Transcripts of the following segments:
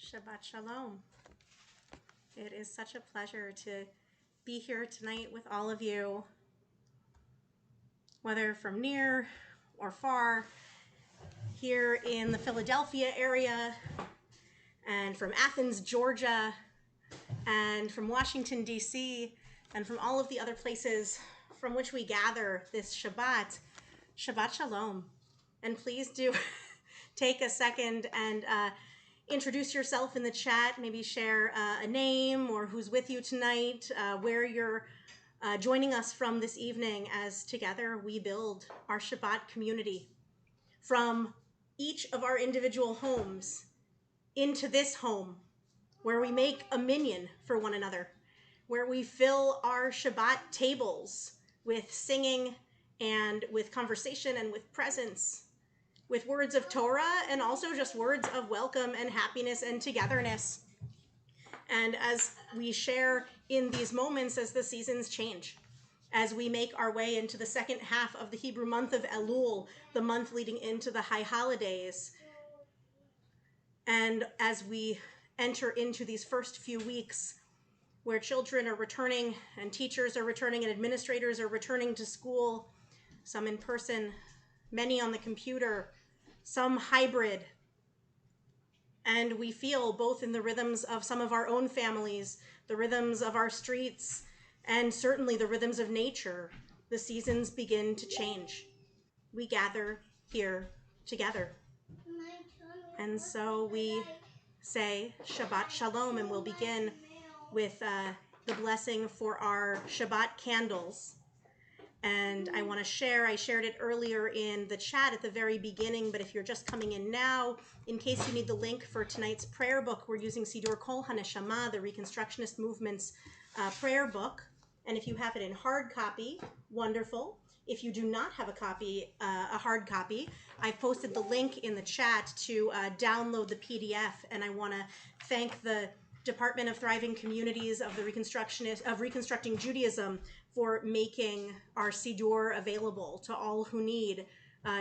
Shabbat Shalom. It is such a pleasure to be here tonight with all of you, whether from near or far, here in the Philadelphia area, and from Athens, Georgia, and from Washington, D.C., and from all of the other places from which we gather this Shabbat. Shabbat Shalom. And please do take a second and introduce yourself in the chat, maybe share a name or who's with you tonight, where you're joining us from this evening, as together we build our Shabbat community from each of our individual homes into this home where we make a minyan for one another, where we fill our Shabbat tables with singing and with conversation and with presence, with words of Torah and also just words of welcome and happiness and togetherness. And as we share in these moments as the seasons change, as we make our way into the second half of the Hebrew month of Elul, the month leading into the high holidays, and as we enter into these first few weeks where children are returning and teachers are returning and administrators are returning to school, some in person, many on the computer, some hybrid. And we feel both in the rhythms of some of our own families, the rhythms of our streets, and certainly the rhythms of nature, the seasons begin to change. We gather here together. And so we say Shabbat Shalom, and we'll begin with the blessing for our Shabbat candles. And I want to share, I shared it earlier in the chat at the very beginning, but if you're just coming in now, in case you need the link for tonight's prayer book, we're using Sidur Kol HaNeshama, the Reconstructionist Movement's prayer book. And if you have it in hard copy, wonderful. If you do not have a copy, a hard copy, I've posted the link in the chat to download the PDF. And I want to thank the Department of Thriving Communities of the Reconstructing Judaism for making our Sidur available to all who need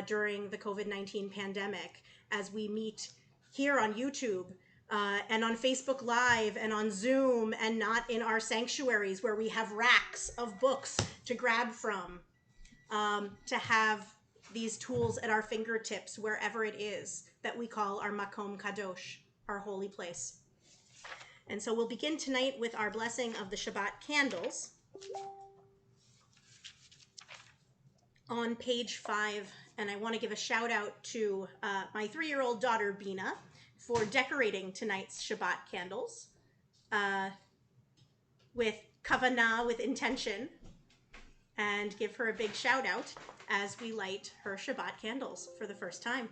during the COVID-19 pandemic, as we meet here on YouTube and on Facebook Live and on Zoom, and not in our sanctuaries where we have racks of books to grab from, to have these tools at our fingertips wherever it is that we call our Makom Kadosh, our holy place. And so we'll begin tonight with our blessing of the Shabbat candles on page 5. And I want to give a shout out to my 3-year-old daughter, Bina, for decorating tonight's Shabbat candles with kavanah, with intention, and give her a big shout out as we light her Shabbat candles for the first time.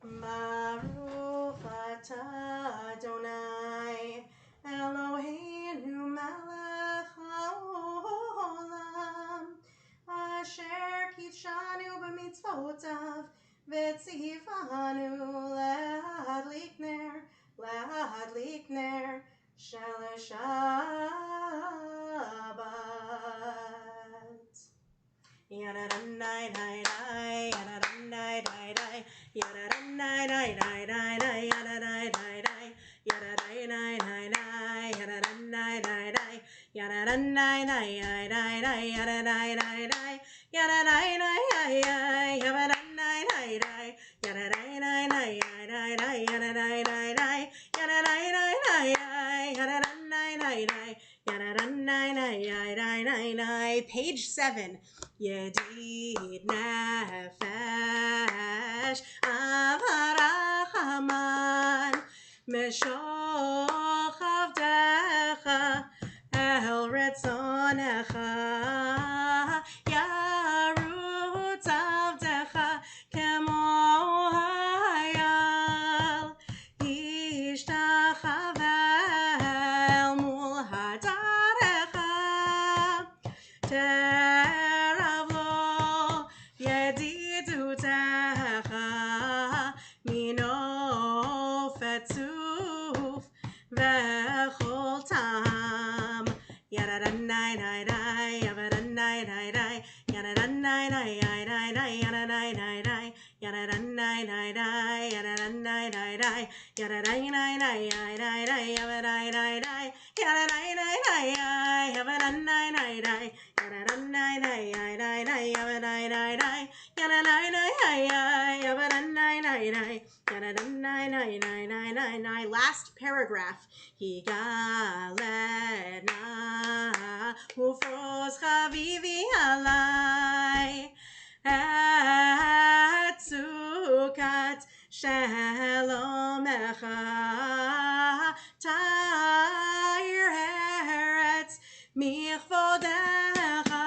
Baruch atah Adonai Eloheinu melech haolam asher kitshanu b'mitzvotav v'tzivanu להדליק נר של השבת. Yada-da-nai-nai-nai, yada-da-nai-nai-nai, yada-da-nai-nai-nai-nai, yada-da-nai-nai-nai, yada-da-nai-nai-nai, yada-da-nai-nai-nai, yada-da-nai-nai-nai, yada-da-nai-nai-nai, yada-da-nai-nai-nai, yada-da-nai-nai-nai, yada-da-nai-nai-nai, yada-da-nai-nai-nai, yada-da-nai-nai-nai, page 7. Yedid nefesh avarachaman meshoch avdecha el retzonecha yarutz avdecha kemo רצוף וכל טעם. Yada-da-nai, nai-dai, yada-da-nai, nai-dai, yada-da-nai, nai-dai, nai-dai, yada-dai, nai-dai, yada-da-nai, nai-dai, yada-da-nai, nai-dai, yada-dai, nai-dai, yada-dai, yada-dai, nai-dai, yada-dai, nai-dai, yada-da-nai, nai-dai, yada-da-nai, nai-dai, yada-dai, nai-dai, yada-dai, yada-da-nai, nai-dai, yada-da-nai, nai-dai. Last paragraph. Higalena ufros chavivi alai et sukat shalomecha ta'ir eretz michvodecha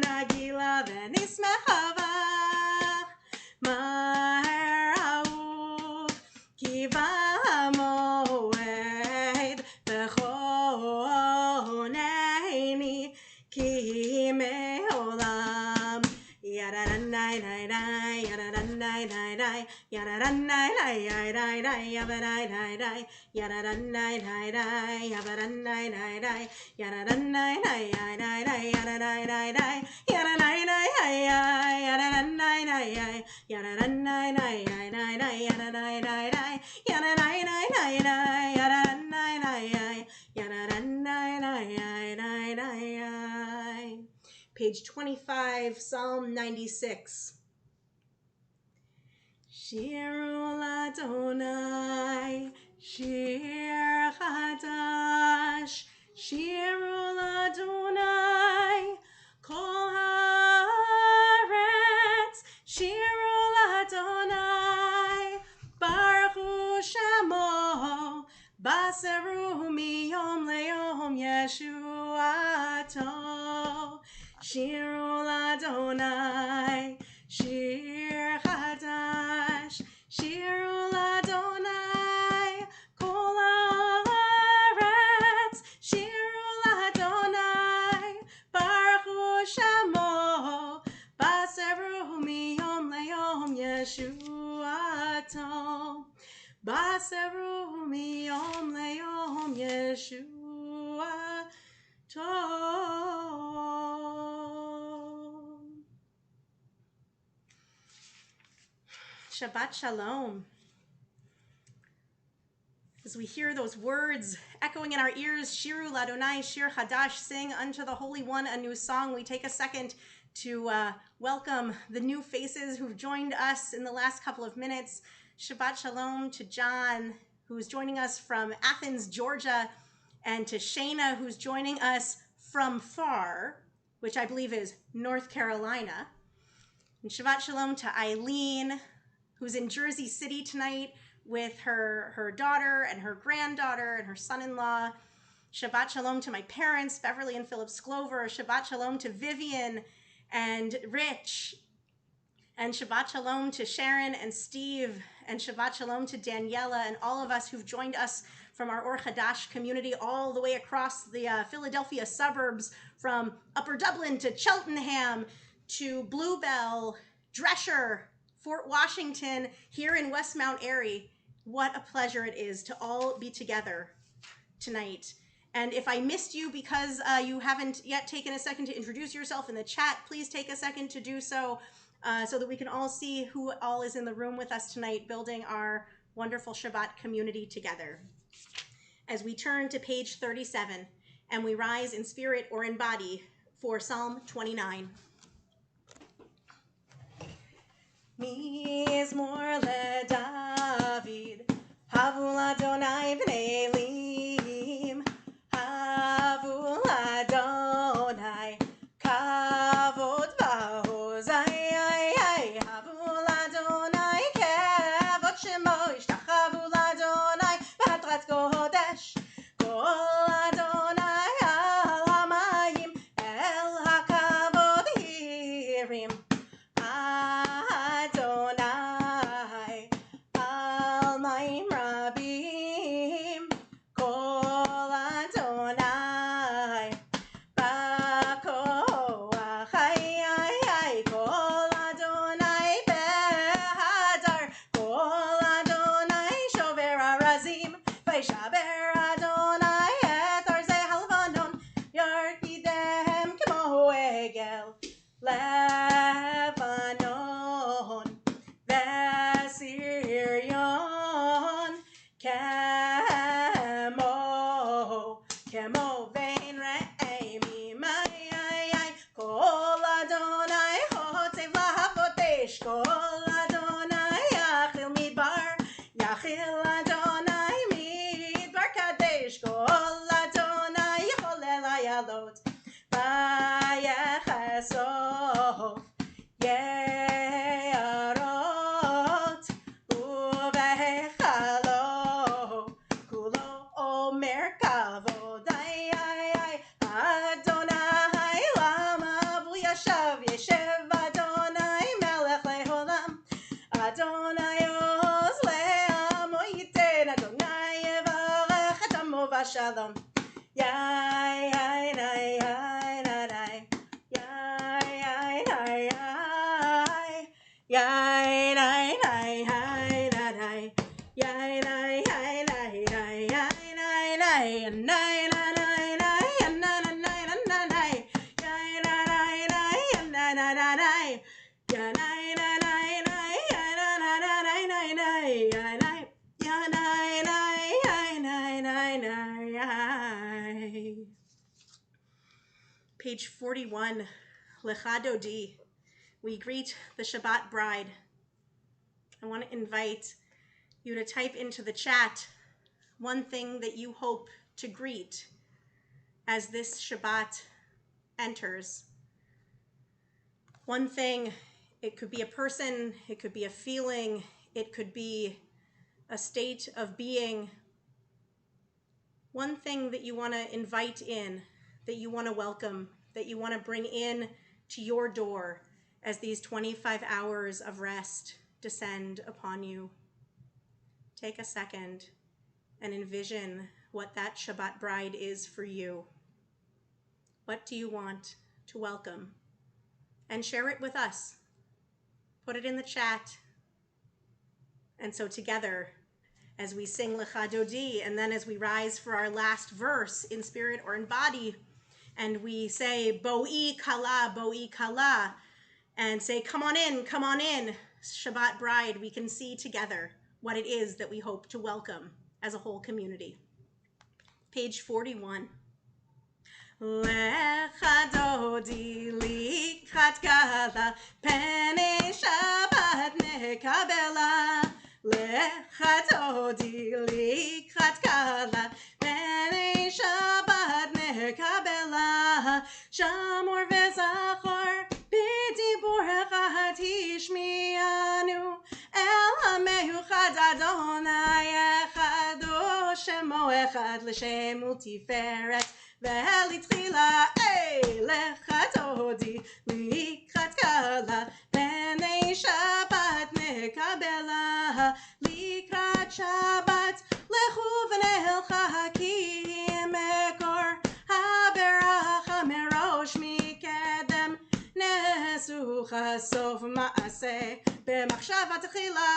nagila v'nismechavach מהר אהוב כי במועד וכונני כי מעולם ידענאי נאי נאי ידענאי נאי נאי ידענאי נאי נאי נאי ידענאי נאי נאי ידענאי נאי נאי ידענאי נאי נאי ידענאי נאי נאי ידענאי נאי נאי ידענאי נאי yada-da-nai, yada-da-nai, yada-da-nai, yada-da-nai, yada-da-nai. Page 25, Psalm 96. Shiru l'Adonai, Shir Hadash, Shiru l'Adonai, Kol haaretz, Shiru l'Adonai, Baruch Shemo, Baseru miyom le'yom Yeshuato, Shiru l'Adonai, Shir Hadash, Shiru l'Adonai, Kol haaretz, Shiru l'Adonai, Baruch Shemo, Baseru miyom le'yom Yeshuato, Baseru miyom le'yom Yeshuato. Shabbat Shalom. As we hear those words echoing in our ears, Shiru l'Adonai, Shir Hadash, sing unto the Holy One a new song, we take a second to welcome the new faces who've joined us in the last couple of minutes. Shabbat Shalom to John, who's joining us from Athens, Georgia, and to Shayna, who's joining us from far, which I believe is North Carolina. And Shabbat Shalom to Eileen, who's in Jersey City tonight with her daughter and her granddaughter and her son-in-law. Shabbat Shalom to my parents, Beverly and Philip Sklover. Shabbat Shalom to Vivian and Rich. And Shabbat Shalom to Sharon and Steve. And Shabbat Shalom to Daniela and all of us who've joined us from our Or Hadash community all the way across the Philadelphia suburbs, from Upper Dublin to Cheltenham to Bluebell, Dresher, Fort Washington, here in West Mount Airy. What a pleasure it is to all be together tonight. And if I missed you because you haven't yet taken a second to introduce yourself in the chat, please take a second to do so, so that we can all see who all is in the room with us tonight, building our wonderful Shabbat community together. As we turn to page 37, and we rise in spirit or in body for Psalm 29. Mizmor leDavid, Havu l'Adonai b'nei Elim, Havu l'Adonai, Kavod v'hozai, Havu l'Adonai, Kavod shemo, Ishtachavu l'Adonai, v'hatrat kodesh, Kol Adonai al hamayim, El hakavod hirim, Adonai kol Adonai yachil midbar, yachil Adonai midbar kadesh, kol Adonai yicholel hayalot, vayechesov yarot uvechalo kulo omer kavod Adonai lama v'yashav yeshev Adonai melech leholam Adonai oz le'amo yiten Adonai yevarech et amo v'shalom Yai yai yai yai yai yai yai yai yai Page 41, Lecha Dodi. We greet the Shabbat bride. I want to invite you to type into the chat one thing that you hope to greet as this Shabbat enters. One thing, it could be a person, it could be a feeling, it could be a state of being. One thing that you want to invite in, that you want to welcome, that you want to bring in to your door as these 25 hours of rest descend upon you. Take a second and envision what that Shabbat bride is for you. What do you want to welcome? And share it with us. Put it in the chat. And so together, as we sing Lecha Dodi, and then as we rise for our last verse in spirit or in body, and we say, Bo'i kala, and say, come on in, Shabbat bride, we can see together what it is that we hope to welcome as a whole community. Page 41. Lecha Dodi likrat gala, penei Shabbat nekabela. Lecha Dodi likrat gala, penei Shabbat nekabela. Shamor v'zachor b'diburecha tishmianu, el hameuchad Adonai echad u'shemo echad l'shem u'tiferet ve'litzchila. Lecha Dodi likrat gala, penei Shabbat nekabela. Likrat Shabbat lechu v'nehelcha ki mekor haberacha merosh mikedem nesucha sof ma'aseh b'machshavat tchila.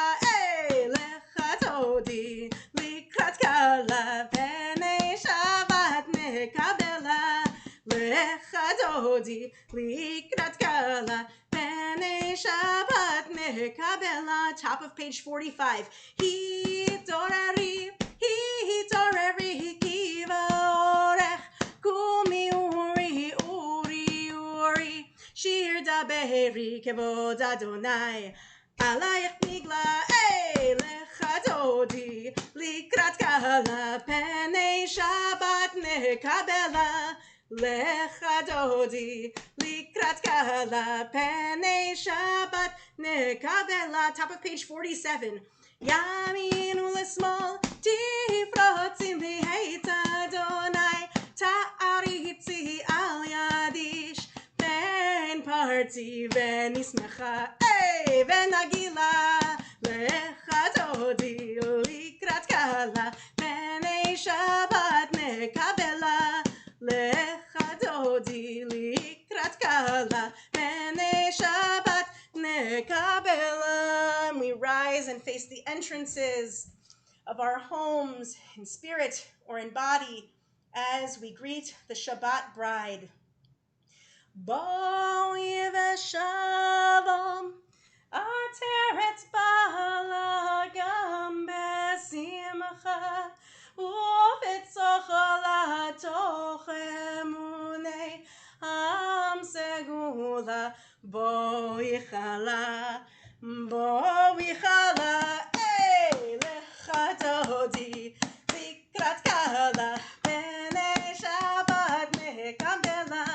Lecha Dodi likrat gala, penei Shabbat nekabela. Lecha Dodi likrat gala, penei Shabbat nekabela. Top of page 45. Hitorari kiva orech kumi uri shir daberi kevod Adonai alayach nigla. Lecha Dodi likrat gala, penei Shabbat nekabela. Lecha Dodi likrat gala, penei Shabbat nekabela. Top of page 47. Yamin u'lesmol tifrotzim v'heit Adonai ta'aritzi al yadish ben parti v'nismecha v'nagila. Lecha Dodi likrat gala, penei Shabbat nekabela. Lecha Dodi likrat gala, penei Shabbat nekabela. And we rise and face the entrances of our homes in spirit or in body as we greet the Shabbat bride. Bo'i v'shalom ateret bala gam besimcha u'v'tzochol atoch emunei am segula bo'i chala בואי חלה, לך דודי, לקראת קלה, פני שבת מקבלה.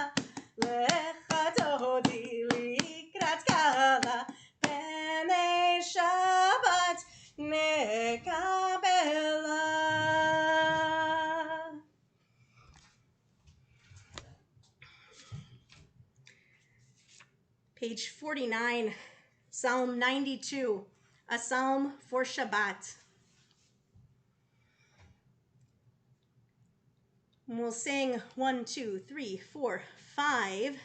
לך דודי, לקראת קלה, פני שבת מקבלה. Page 49, Psalm 92, a psalm for Shabbat. And we'll sing 1, 2, 3, 4, 5,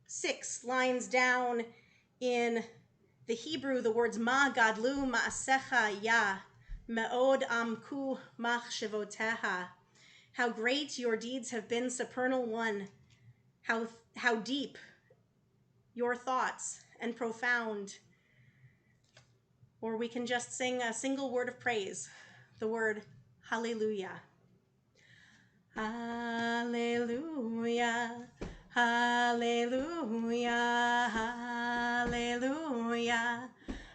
6 lines down in the Hebrew, the words Ma gadlu ma'asecha ya, me'od amku machshevoteha. How great your deeds have been, supernal one. How deep your thoughts and profound. Or we can just sing a single word of praise, the word hallelujah. Hallelujah, hallelujah, hallelujah,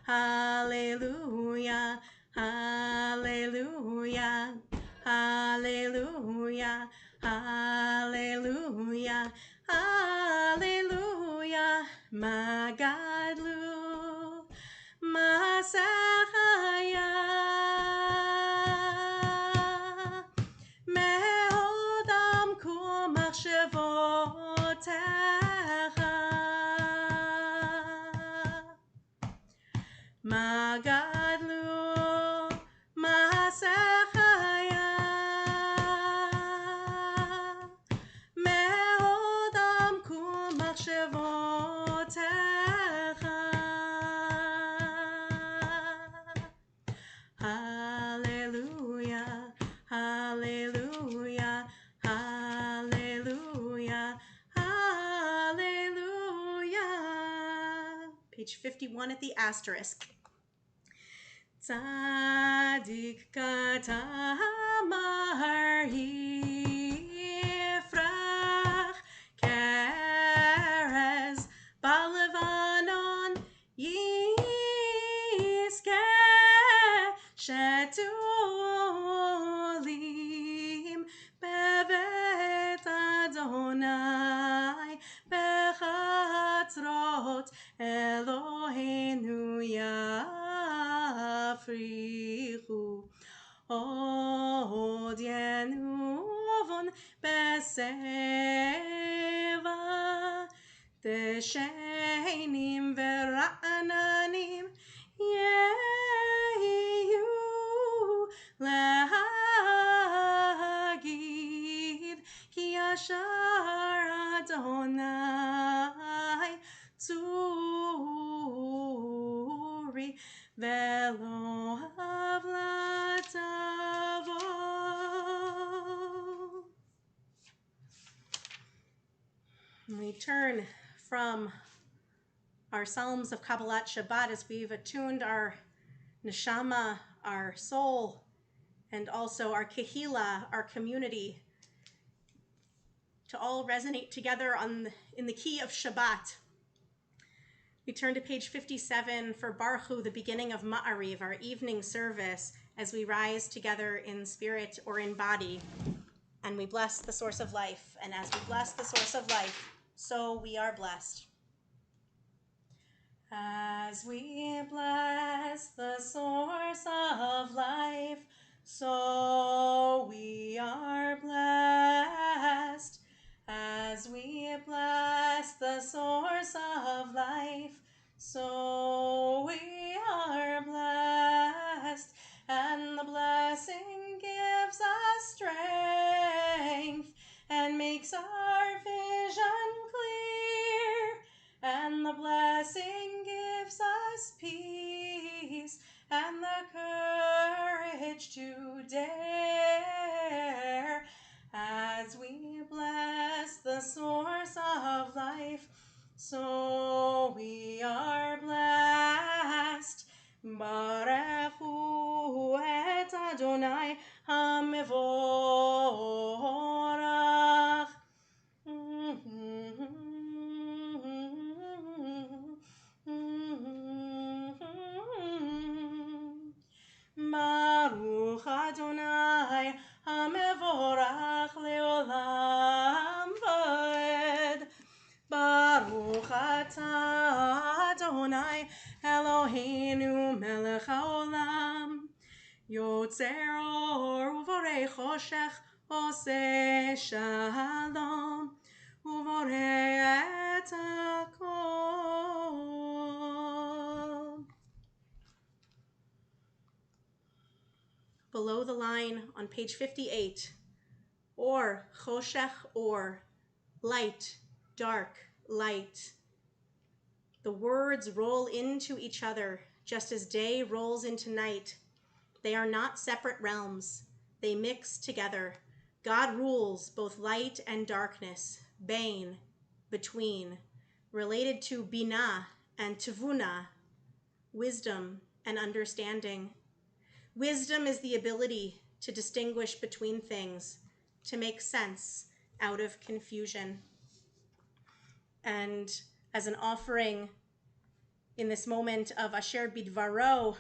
hallelujah, hallelujah, hallelujah, hallelujah, hallelujah, Magadlu, Masachaya. Magadlu masachaya me'odam kum machshevotecha. Hallelujah, hallelujah, hallelujah, hallelujah. Page 51 at the asterisk. Tzadik katamar yifrach kerez balevanon yiske shetulim bevet Adonai bechatzrot Eloheinu yafrichu od yenuvon beseva teshenim vera'ananim yehiyu lehagid ki yashar Adonai tzuri velo havlatavo. We turn from our Psalms of Kabbalat Shabbat as we've attuned our neshama, our soul, and also our kehila, our community, to all resonate together in the key of Shabbat. We turn to page 57 for Baruchu, the beginning of Ma'ariv, our evening service, as we rise together in spirit or in body, and we bless the source of life. And as we bless the source of life, so we are blessed. As we bless the source of life, so we are blessed. As we bless the source of life, so we are blessed. And the blessing gives us strength and makes our vision clear. And the blessing gives us peace and the courage to dare. As we bless the source of life, so we are blessed. Barechu et Adonai hamevorach. Eloheinu melech haolam, yotzer or uvorei choshech, oseh shalom, uvorei et hakol. Below the line on page 58, or, choshech, or, light, dark, light. The words roll into each other, just as day rolls into night. They are not separate realms. They mix together. God rules both light and darkness, bain, between, related to binah and tevuna, wisdom and understanding. Wisdom is the ability to distinguish between things, to make sense out of confusion. And as an offering in this moment of Asher Bidvaro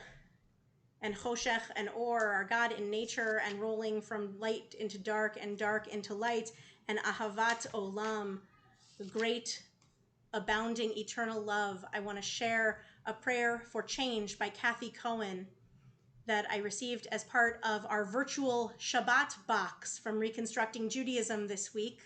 and Choshech and Or, our God in nature, and rolling from light into dark and dark into light, and Ahavat Olam, the great, abounding, eternal love, I want to share a prayer for change by Kathy Cohen that I received as part of our virtual Shabbat box from Reconstructing Judaism this week,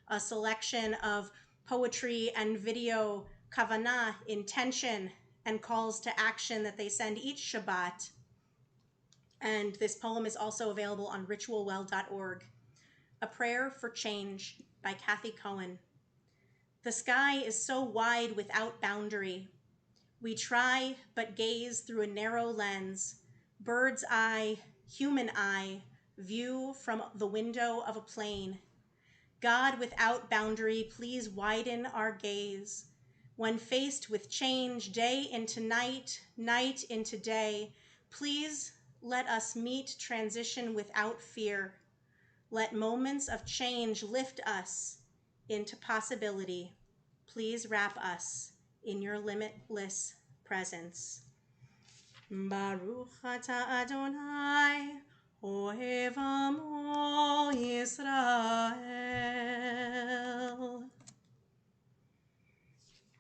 a selection of poetry and video kavanah, intention, and calls to action that they send each Shabbat. And this poem is also available on ritualwell.org. A Prayer for Change by Kathy Cohen. The sky is so wide without boundary. We try but gaze through a narrow lens, bird's eye, human eye, view from the window of a plane. God without boundary, please widen our gaze. When faced with change, day into night, night into day, please let us meet transition without fear. Let moments of change lift us into possibility. Please wrap us in your limitless presence. Baruch atah Adonai, ohev amo Yisrael.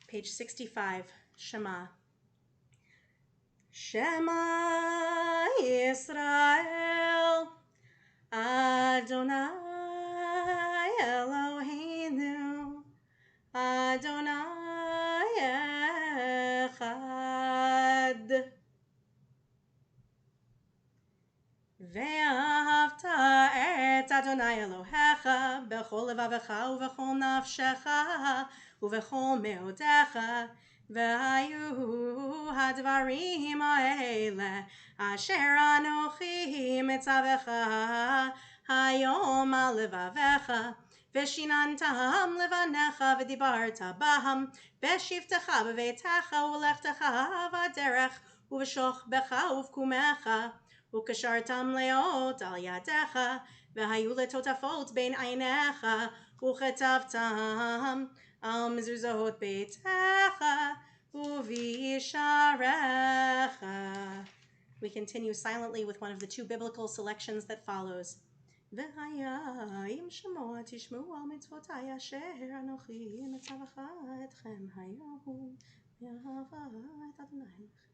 Page 65, Shema. Shema Yisrael, Adonai Eloheinu, Adonai Echad. ואהבת את אדוני אלוהיך בכל לבבך ובכל נפשך ובכל מאודיך, והיו הדברים האלה אשר אנוכי מצווך היום על לבביך, ושיננתם לבניך ודיברת בהם בשבתך בביתך ולכתך בדרך ובשוכבך ובקומך, וקשרתם לאות על ידיך, והיו לטוטפות בין עיניך, וכתבתם על מזוזות ביתך ובישעריך. We continue silently with one of the two biblical selections that follows. והיה אם שמוע תשמעו על מצוותי אשר אנוכי מצווך אתכם היום, ואהבת אדוני אלוהיכם.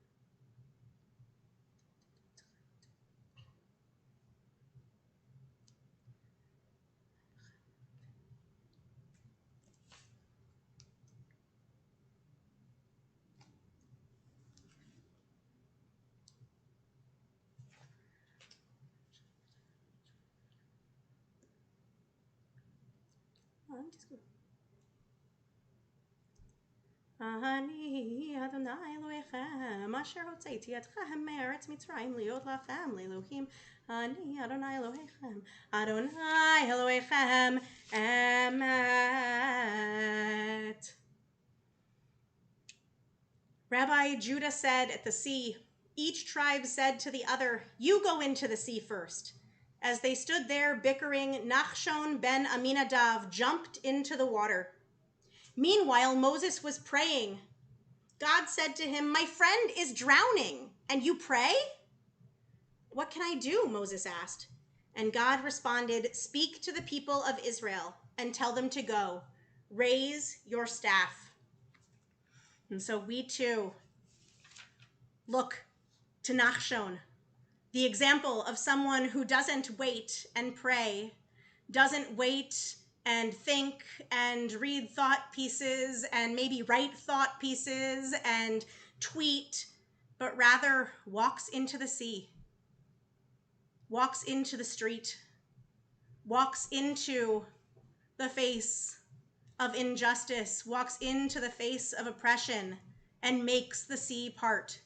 אני אדוני אלוהיכם אשר הוצאתי אתכם מארץ מצרים להיות לכם לאלוהים. אני אדוני אלוהיכם, אדוני אלוהיכם אמת. Rabbi Judah said at the sea, each tribe said to the other, "You go into the sea first." As they stood there bickering, Nachshon ben Aminadav jumped into the water. Meanwhile, Moses was praying. God said to him, "My friend is drowning, and you pray?" "What can I do?" Moses asked. And God responded, "Speak to the people of Israel and tell them to go. Raise your staff." And so we too look to Nachshon, the example of someone who doesn't wait and pray, doesn't wait and think and read thought pieces and maybe write thought pieces and tweet, but rather walks into the sea, walks into the street, walks into the face of injustice, walks into the face of oppression, and makes the sea part.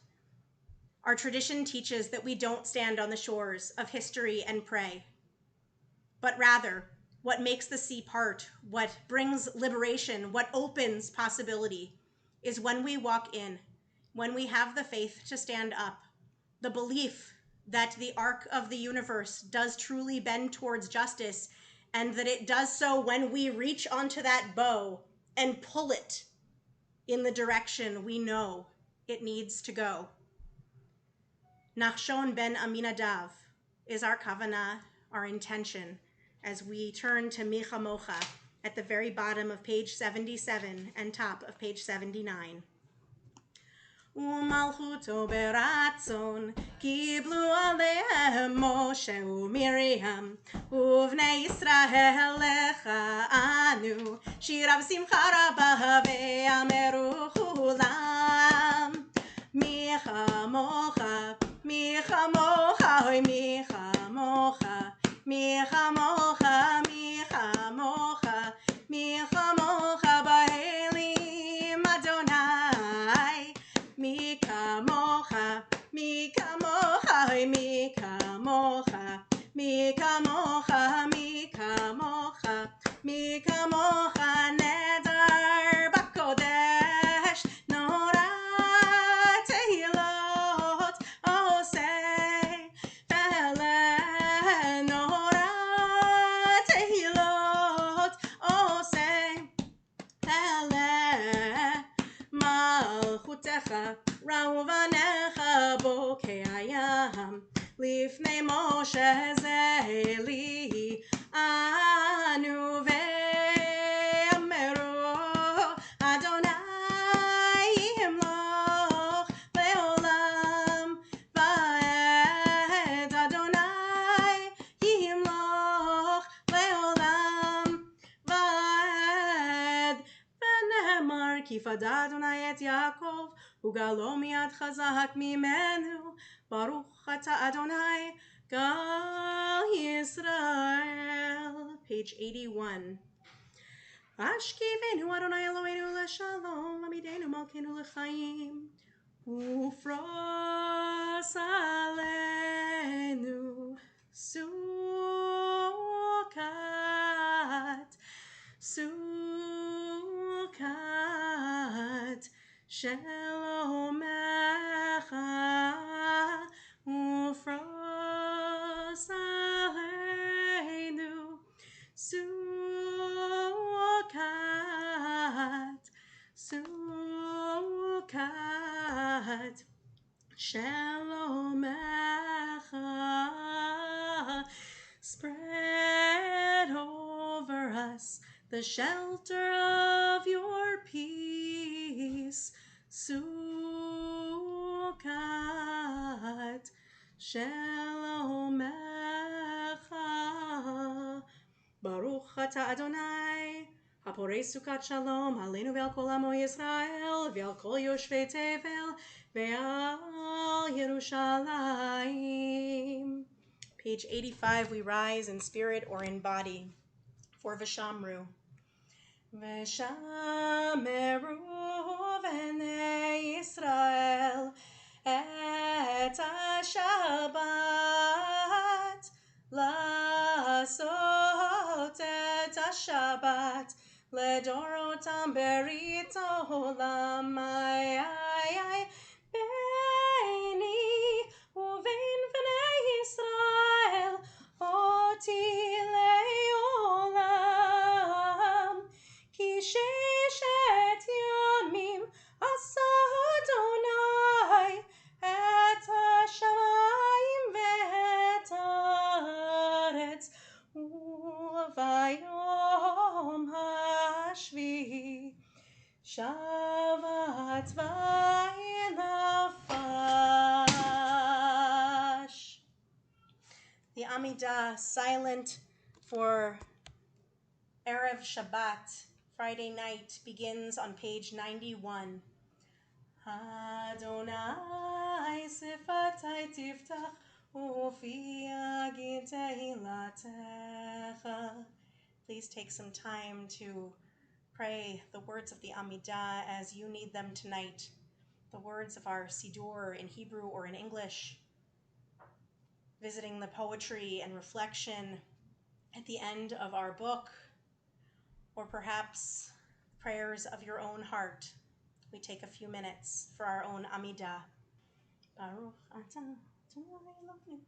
Our tradition teaches that we don't stand on the shores of history and pray, but rather what makes the sea part, what brings liberation, what opens possibility, is when we walk in, when we have the faith to stand up, the belief that the arc of the universe does truly bend towards justice, and that it does so when we reach onto that bow and pull it in the direction we know it needs to go. Nachshon ben Aminadav is our kavanah, our intention, as we turn to Micha Mocha at the very bottom of page 77 and top of page 79. ומלכותו ברצון קיבלו עליהם משה ומרים ובני ישראל לך אנו שירה ושמחה רבה ואמרו כולם מי כמוך מי כמוך מי כמוך מי כמוך מי כמוך מי כמוך באלים אדוני מי כמוך מי כמוך מי כמוך מי כמוך מי כמוך מי כמוך נדר בקודש נורא תהילות עושה פלא נורא תהילות עושה פלא מלכותך ראו בניך בו כהים לפני משה זה לי אנו ואמרו אדוני ימלוך לעולם ועד אדוני ימלוך לעולם ועד ונאמר כי פדה אדוני את יעקב וגאלו מיד חזק ממנו ברוך אתה אדוני גאל ישראל. Page 81. Ashkivenu Adonai Eloheinu leshalom Amidenu Malkeinu lechaim Ufros aleinu Sukat Sukat Shalomecha Ufros aleinu Sukat Sukat Shalomecha. Spread over us the shelter of your peace. Sukat Shalomecha. Baruch ata Adonai הפורש סוכת שלום עלינו ועל כל עמו ישראל ועל כל יושבי תבל ועל ירושלים. Page 85, we rise in spirit or in body for V'shamru. V'shameru b'nei Yisrael et ha-Shabbat לעשות את השבת לדורותם ברית העולם ביני ובין בני ישראל אותי לעולם כי ששת ימים עשה אדוני את השמיים ואת הארץ וביום השביעי שבת וינפש. Amidah silent for Erev Shabbat, Friday night, begins on page 91. Adonai sifatai tiftach ufi yagid tehilatecha. Please take some time to pray the words of the Amidah as you need them tonight. The words of our Siddur in Hebrew or in English, visiting the poetry and reflection at the end of our book, or perhaps prayers of your own heart. We take a few minutes for our own Amidah. Baruch atah Adonai Eloheinu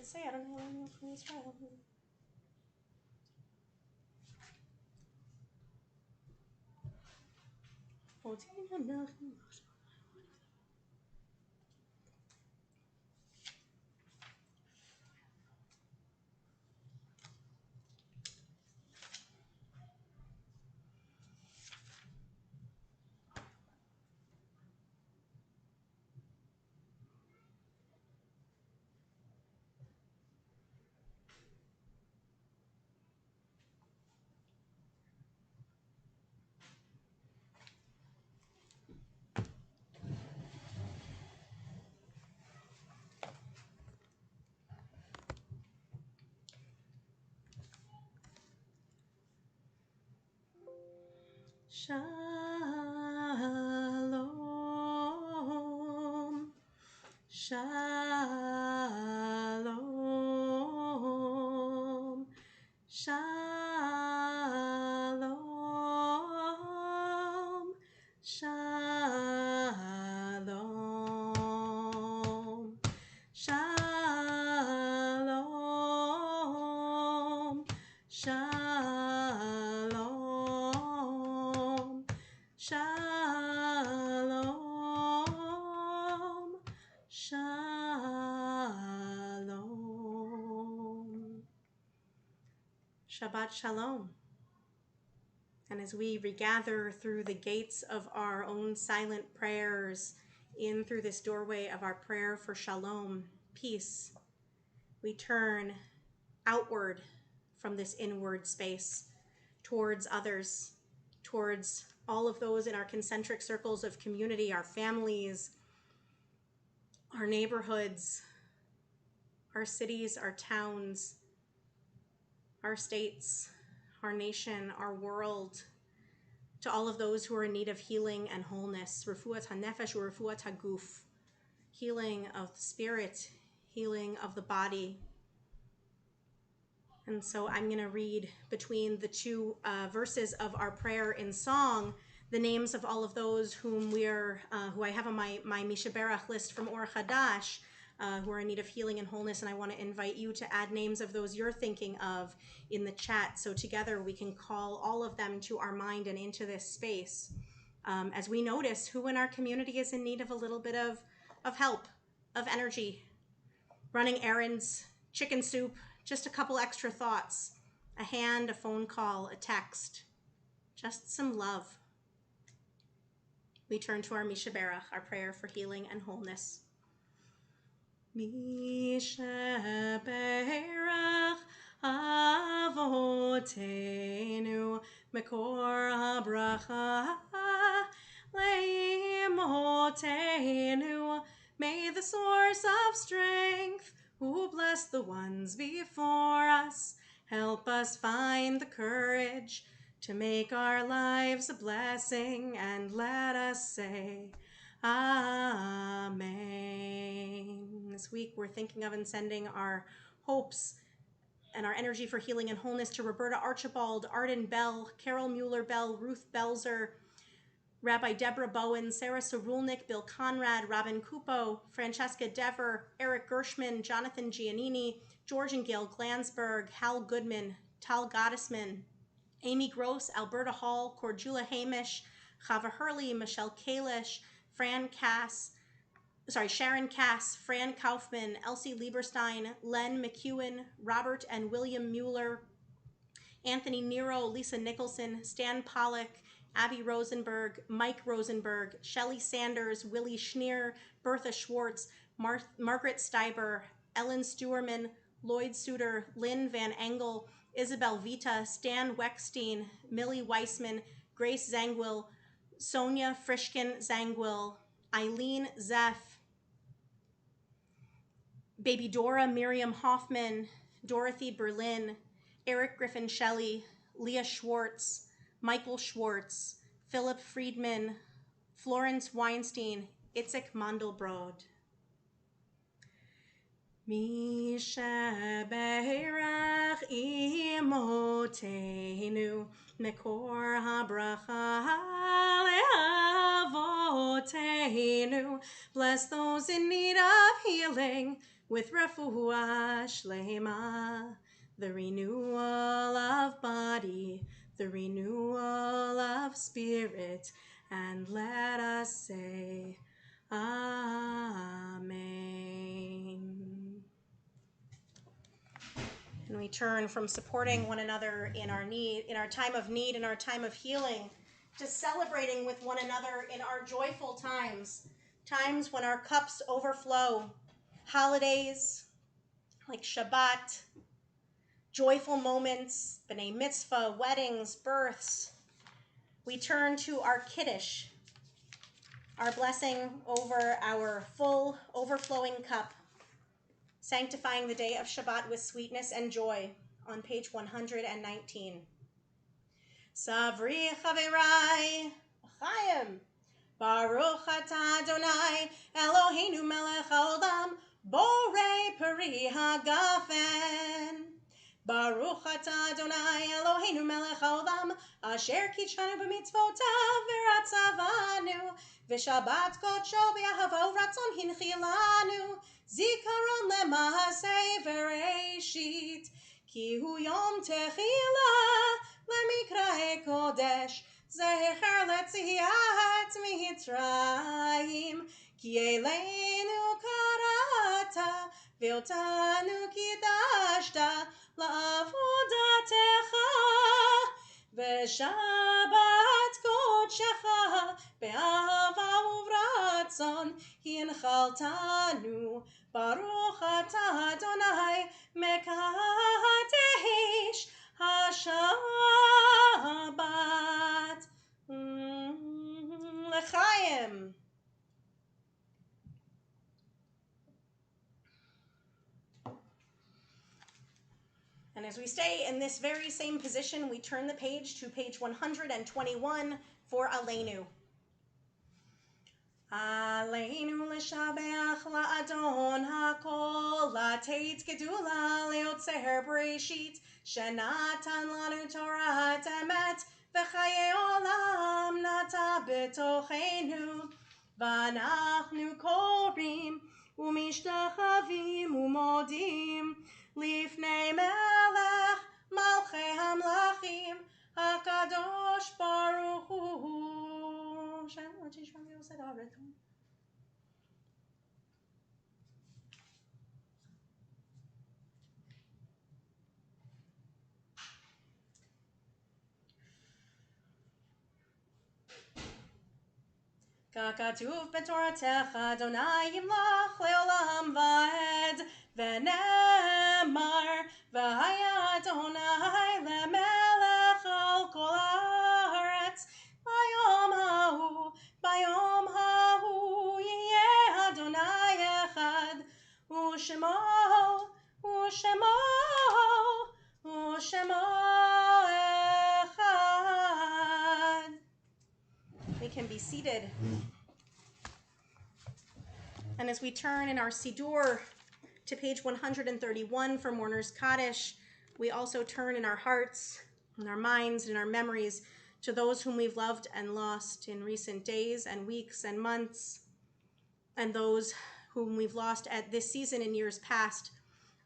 Say Adonai Eloheinu Israel. Shalom, shalom, shalom, shalom, shalom, shalom, shalom, shalom. Shabbat Shalom. And as we regather through the gates of our own silent prayers, in through this doorway of our prayer for Shalom, peace, we turn outward from this inward space towards others, towards all of those in our concentric circles of community, our families, our neighborhoods, our cities, our towns, our states, our nation, our world, to all of those who are in need of healing and wholeness, refuat hanefesh or refuat haguf, healing of the spirit, healing of the body. And so I'm going to read between the two verses of our prayer in song the names of all of those whom who I have on my Mishaberach list from Or Hadash, who are in need of healing and wholeness. And I want to invite you to add names of those you're thinking of in the chat, so together we can call all of them to our mind and into this space as we notice who in our community is in need of a little bit of help, of energy, running errands, chicken soup, just a couple extra thoughts, a hand, a phone call, a text, just some love. We turn to our Mishaberach, our prayer for healing and wholeness. Mishaberach Avotenu Mekor HaBracha Leimotenu. May the source of strength, who bless the ones before us, help us find the courage to make our lives a blessing, and let us say Amen. This week we're thinking of and sending our hopes and our energy for healing and wholeness to Roberta Archibald, Arden Bell, Carol Mueller Bell, Ruth Belzer, Rabbi Deborah Bowen, Sarah Sarulnik, Bill Conrad, Robin Kupo, Francesca Dever, Eric Gershman, Jonathan Giannini, George and Gail Glansberg, Hal Goodman, Tal Gottesman, Amy Gross, Alberta Hall, Cordula Hamish, Chava Hurley, Michelle Kalish, Sharon Cass, Fran Kaufman, Elsie Lieberstein, Len McEwen, Robert and William Mueller, Anthony Nero, Lisa Nicholson, Stan Pollock, Abby Rosenberg, Mike Rosenberg, Shelley Sanders, Willie Schneer, Bertha Schwartz, Margaret Steiber, Ellen Stewerman, Lloyd Suter, Lynn Van Engel, Isabel Vita, Stan Weckstein, Millie Weissman, Grace Zangwill, Sonia Frischkin Zangwill, Eileen Zeff, Baby Dora Miriam Hoffman, Dorothy Berlin, Eric Griffin Shelley, Leah Schwartz, Michael Schwartz, Philip Friedman, Florence Weinstein, Itzik Mandelbrod. Mi shebeirach imotenu mekor habracha leavotenu. Bless those in need of healing with refuah shlema, the renewal of body, the renewal of spirit, and let us say Amen. And we turn from supporting one another in our need, in our time of need, in our time of healing, to celebrating with one another in our joyful times, times when our cups overflow, holidays like Shabbat, joyful moments, B'nai Mitzvah, weddings, births. We turn to our Kiddush, our blessing over our full, overflowing cup, sanctifying the day of Shabbat with sweetness and joy, on page 119. Savri chaverai, Chaim, Baruch atah Adonai, Eloheinu melech haolam, borei peri hagafen. Baruch atah Adonai, Eloheinu melech haolam, asher kitshanu b'mitzvotav v'ratzavanu, v'shabbat kodsho b'ahava u'ratzon hinchilanu, zikaron lema'asei v'reishit, ki hu yom techila lemikra'e kodesh, zecher letziat mitzrayim, ki eleinu karata, v'otanu kidashta, la'avodatecha, v'shabbat kodshecha, be'ahava u'vratzon, hinchaltanu, Baruch atah Adonai, mekadesh HaShabbat. L'chaim. And as we stay in this very same position, we turn the page to page 121 for Aleinu. Aleinu l'shabeach la'adon ha'kol, la'teit gedula le'otzer b'reishit, shenatan lanu Torah emet, v'chaye olam nata b'tochenu, v'anachnu korim, u'mishtachavim u'modim, lifnei melech malchei hamlachim, hakadosh baruch hu. Kakatuv b'toratecha Adonai yimlach leolam va'ed, v'nemar v'haya Adonai lemelech al kol haaretz, bayom hahu yeh Adonai echad, u'shemo echad. We can be seated. And as we turn in our Siddur to page 131 for Mourner's Kaddish, we also turn in our hearts, in our minds, and our memories to those whom we've loved and lost in recent days and weeks and months, and those whom we've lost at this season in years past,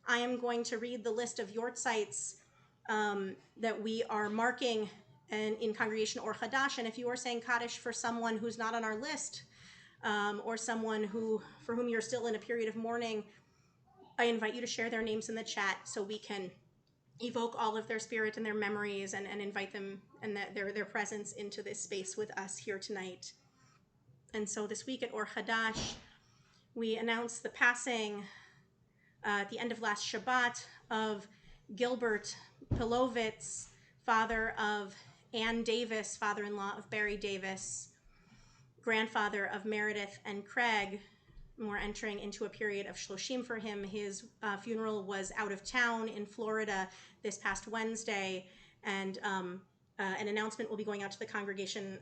I am going to read the list of yortzites that we are marking in Congregation Or Hadash. And if you are saying Kaddish for someone who's not on our list, or someone for whom you're still in a period of mourning, I invite you to share their names in the chat so we can evoke all of their spirit and their memories and invite them and their presence into this space with us here tonight. And so this week at Or Hadash, we announced the passing at the end of last Shabbat of Gilbert Pilovitz, father of Ann Davis, father-in-law of Barry Davis, grandfather of Meredith and Craig. And we're entering into a period of shloshim for him. His funeral was out of town in Florida this past Wednesday, and an announcement will be going out to the congregation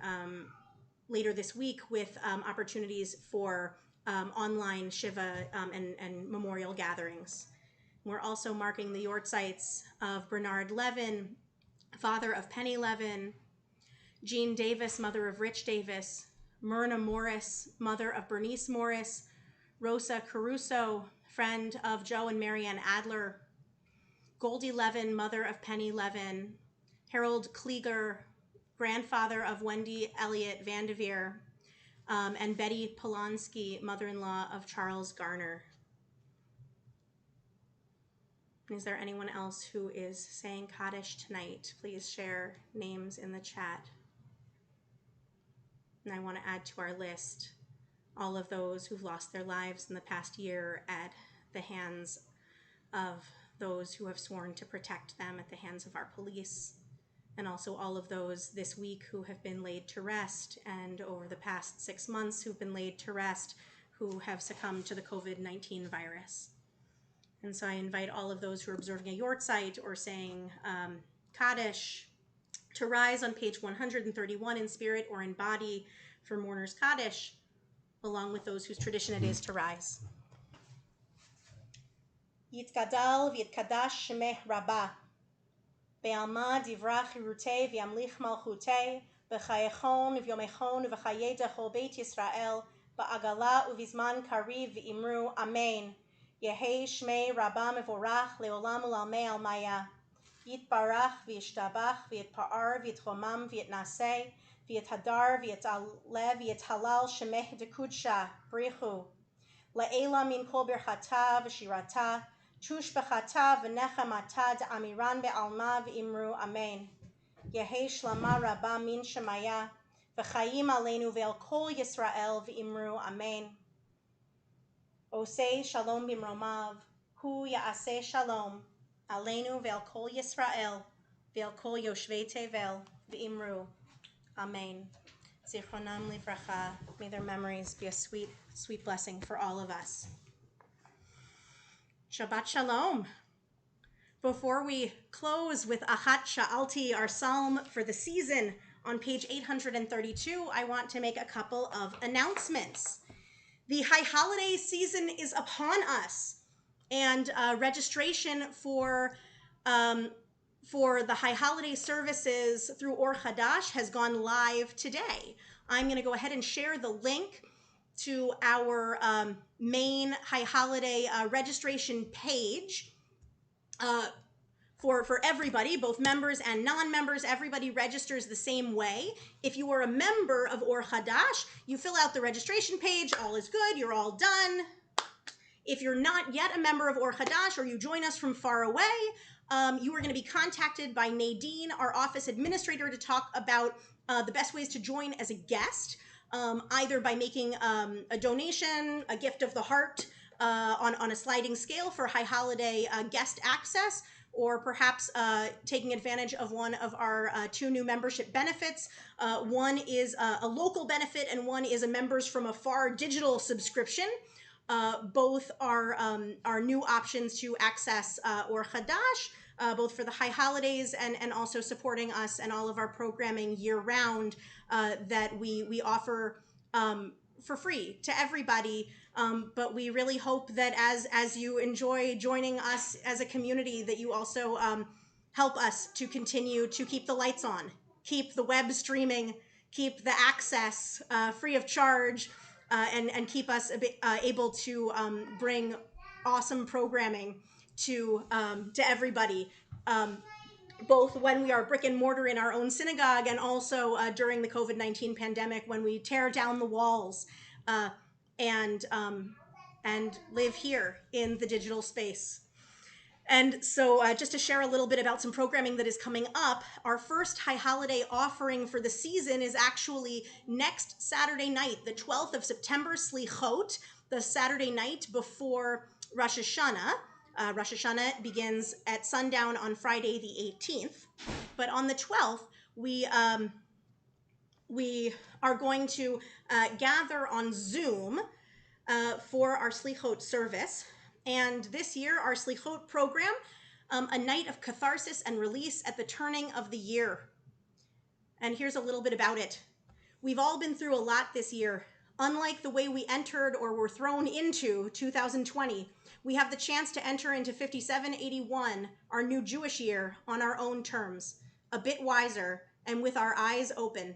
later this week with opportunities for online Shiva and memorial gatherings. We're also marking the yortzites of Bernard Levin, father of Penny Levin, Jean Davis, mother of Rich Davis, Myrna Morris, mother of Bernice Morris, Rosa Caruso, friend of Joe and Marianne Adler, Goldie Levin, mother of Penny Levin, Harold Klieger, grandfather of Wendy Elliott Vandeveer, and Betty Polanski, mother-in-law of Charles Garner. Is there anyone else who is saying Kaddish tonight? Please share names in the chat. And I want to add to our list all of those who've lost their lives in the past year at the hands of those who have sworn to protect them at the hands of our police, and also all of those this week who have been laid to rest, and over the past 6 months who've been laid to rest, who have succumbed to the COVID-19 virus. And so I invite all of those who are observing a yortzeit or saying Kaddish to rise on page 131 in spirit or in body for mourners Kaddish, along with those whose tradition it is to rise. Yitgadal v'yitkadash shemeh rabah, be'alma divra chirutei v'yamlich malchutei, b'chayechon v'yomechon v'chayei dechol beit Yisrael, ba'agala uvizman kariv v'imru amen. Yehei shmei rabah mevorach leolam u'lalmei almaya. Yitbarach v'yishtabach v'yitpa'ar v'yitromam v'yitnaseh v'yithadar v'yitale v'yithalal shemeh dekudsha brichu. La'ela min kol birchata v'shirata tush b'chata v'nechamata da'amiran be'alma v'imru amen. Yehei shlama rabah min shemaya v'chayim aleinu ve'el kol Yisrael v'imru amen. Osei shalom bimromav hu ya'aseh shalom aleinu ve'el kol Yisrael ve'el kol yoshvei tevel v'imru amen. Zichronam livracha. May their memories be a sweet, sweet blessing for all of us. Shabbat Shalom. Before we close with Achat Sha'alti, our psalm for the season, on page 832, I want to make a couple of announcements. The high holiday season is upon us, and registration for the high holiday services through Or Hadash has gone live today. I'm going to go ahead and share the link to our main high holiday registration page for everybody, both members and non-members. Everybody registers the same way. If you are a member of Or Hadash, you fill out the registration page, all is good, you're all done. If you're not yet a member of Or Hadash, or you join us from far away, you are going to be contacted by Nadine, our office administrator, to talk about the best ways to join as a guest, either by making a donation, a gift of the heart on a sliding scale for high holiday guest access, or perhaps taking advantage of one of our 2 new membership benefits. One is a local benefit, and one is a members from afar digital subscription. Both are new options to access Or Hadash, both for the high holidays and also supporting us and all of our programming year round that we offer for free to everybody. But we really hope that as you enjoy joining us as a community, that you also help us to continue to keep the lights on keep the web streaming, keep the access free of charge, and keep us able to bring awesome programming to everybody, both when we are brick and mortar in our own synagogue and also during the COVID-19 pandemic, when we tear down the walls and live here in the digital space. And so just to share a little bit about some programming that is coming up, our first high holiday offering for the season is actually next Saturday night, the 12th of September, Slichot, the Saturday night before Rosh Hashanah. Rosh Hashanah begins at sundown on Friday the 18th. But on the 12th, we are going to gather on Zoom for our Slichot service. And this year, our Slichot program, a night of catharsis and release at the turning of the year. And here's a little bit about it. We've all been through a lot this year. Unlike the way we entered or were thrown into 2020, we have the chance to enter into 5781, our new Jewish year, on our own terms, a bit wiser and with our eyes open.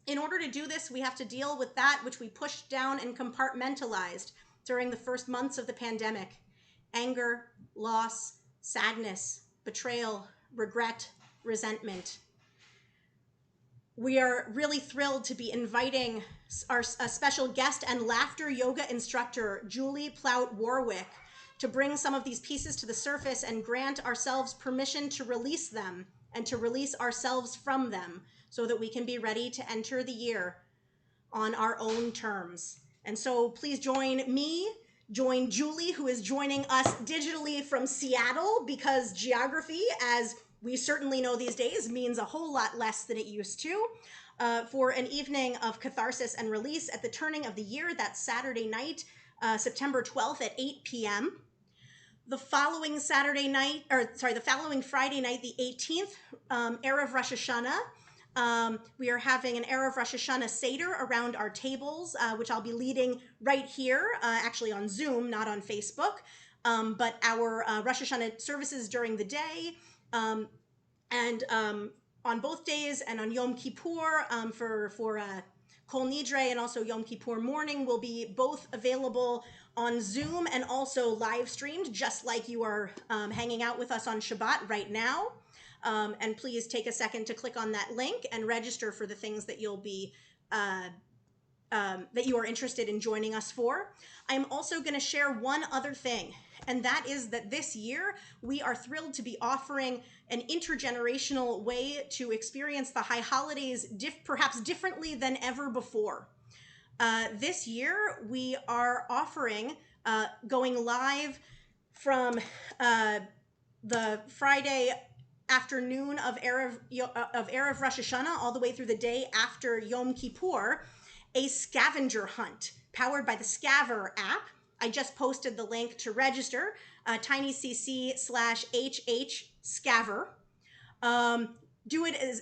In order to do this, we have to deal with that which we pushed down and compartmentalized during the first months of the pandemic: anger, loss, sadness, betrayal, regret, resentment. We are really thrilled to be inviting a special guest and laughter yoga instructor, Julie Plout-Warwick, to bring some of these pieces to the surface and grant ourselves permission to release them and to release ourselves from them so that we can be ready to enter the year on our own terms. And so please join me, join Julie, who is joining us digitally from Seattle, because geography, as we certainly know these days, means a whole lot less than it used to, for an evening of catharsis and release at the turning of the year. That's Saturday night, September 12th at 8 p.m. The following Friday night, the 18th, Erev Rosh Hashanah, we are having an Erev Rosh Hashanah Seder around our tables, which I'll be leading right here, actually on Zoom, not on Facebook. But our Rosh Hashanah services during the day, and on both days, and on Yom Kippur for Kol Nidre, and also Yom Kippur morning, will be both available on Zoom and also live streamed, just like you are hanging out with us on Shabbat right now. And please take a second to click on that link and register for the things that you'll be that you are interested in joining us for. I'm also going to share one other thing, and that is that this year we are thrilled to be offering an intergenerational way to experience the high holidays perhaps differently than ever before. This year we are offering going live from the Friday afternoon of Erev Rosh Hashanah all the way through the day after Yom Kippur, a scavenger hunt powered by the Scaver app. I just posted the link to register, tinycc/HH Scaver. Do it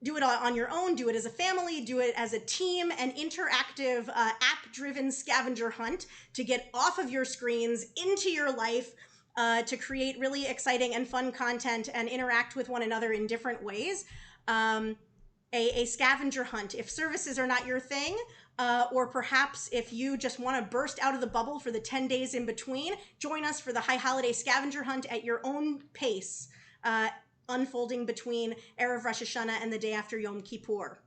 do it on your own, do it as a family, do it as a team, an interactive app-driven scavenger hunt to get off of your screens, into your life, to create really exciting and fun content and interact with one another in different ways. A scavenger hunt. If services are not your thing, or perhaps if you just want to burst out of the bubble for the 10 days in between, join us for the High Holiday Scavenger Hunt at your own pace, unfolding between Erev Rosh Hashanah and the day after Yom Kippur.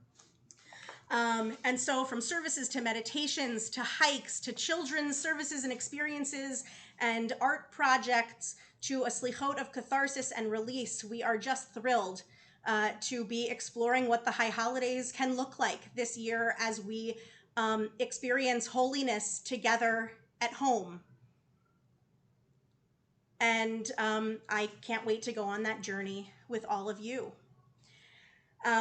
And so from services to meditations to hikes to children's services and experiences and art projects to a slichot of catharsis and release, we are just thrilled to be exploring what the high holidays can look like this year as we experience holiness together at home. And I can't wait to go on that journey with all of you.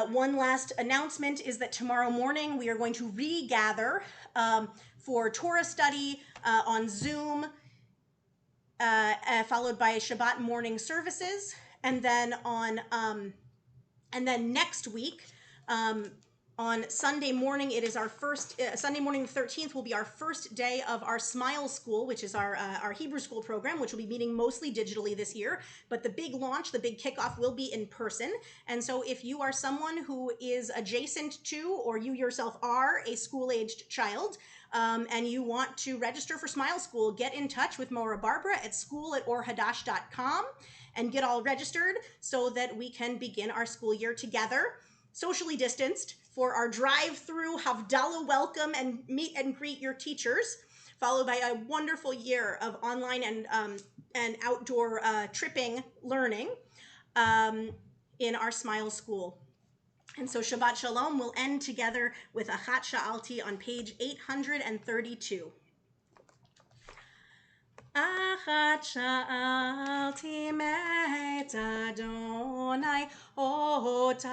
One last announcement is that tomorrow morning we are going to regather for Torah study on Zoom, followed by Shabbat morning services, and then on and then next week On Sunday morning, it is our first, Sunday morning the 13th will be our first day of our Smile School, which is our Hebrew school program, which will be meeting mostly digitally this year. But the big launch, the big kickoff will be in person. And so if you are someone who is adjacent to, or you yourself are a school-aged child, and you want to register for Smile School, get in touch with Maura Barbara at school@orhadash.com and get all registered so that we can begin our school year together, socially distanced, for our drive-through Havdalah welcome and meet and greet your teachers, followed by a wonderful year of online and outdoor tripping learning in our Smile School. And so Shabbat Shalom will end together with Achat Sha'alti on page 832. Achat sha'alti met Adonai ota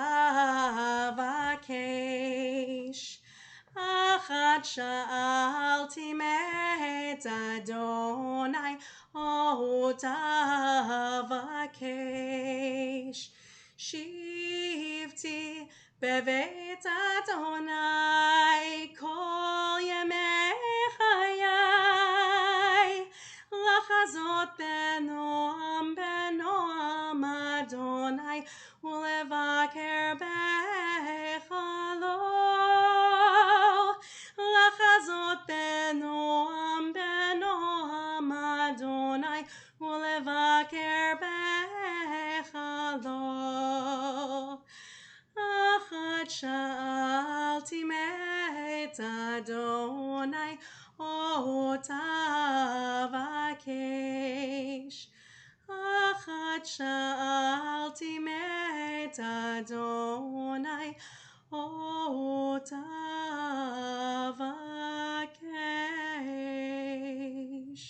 vakesh. Achat sha'alti met Adonai ota vakesh. Shivti bevet Adonai kol yemei chayai. Lachazot benoam Adonai ulevaker bechalo. Lachazot benoam Adonai ulevaker bechalo. Achat sha'alti met Adonai ota vakesh. Achat sha'alti met Adonai ota vakesh.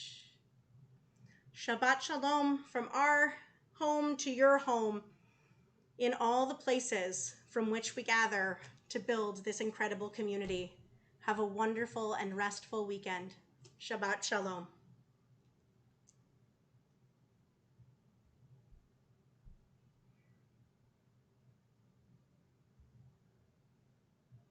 Shabbat Shalom from our home to your home, in all the places from which we gather to build this incredible community. Have a wonderful and restful weekend. Shabbat Shalom.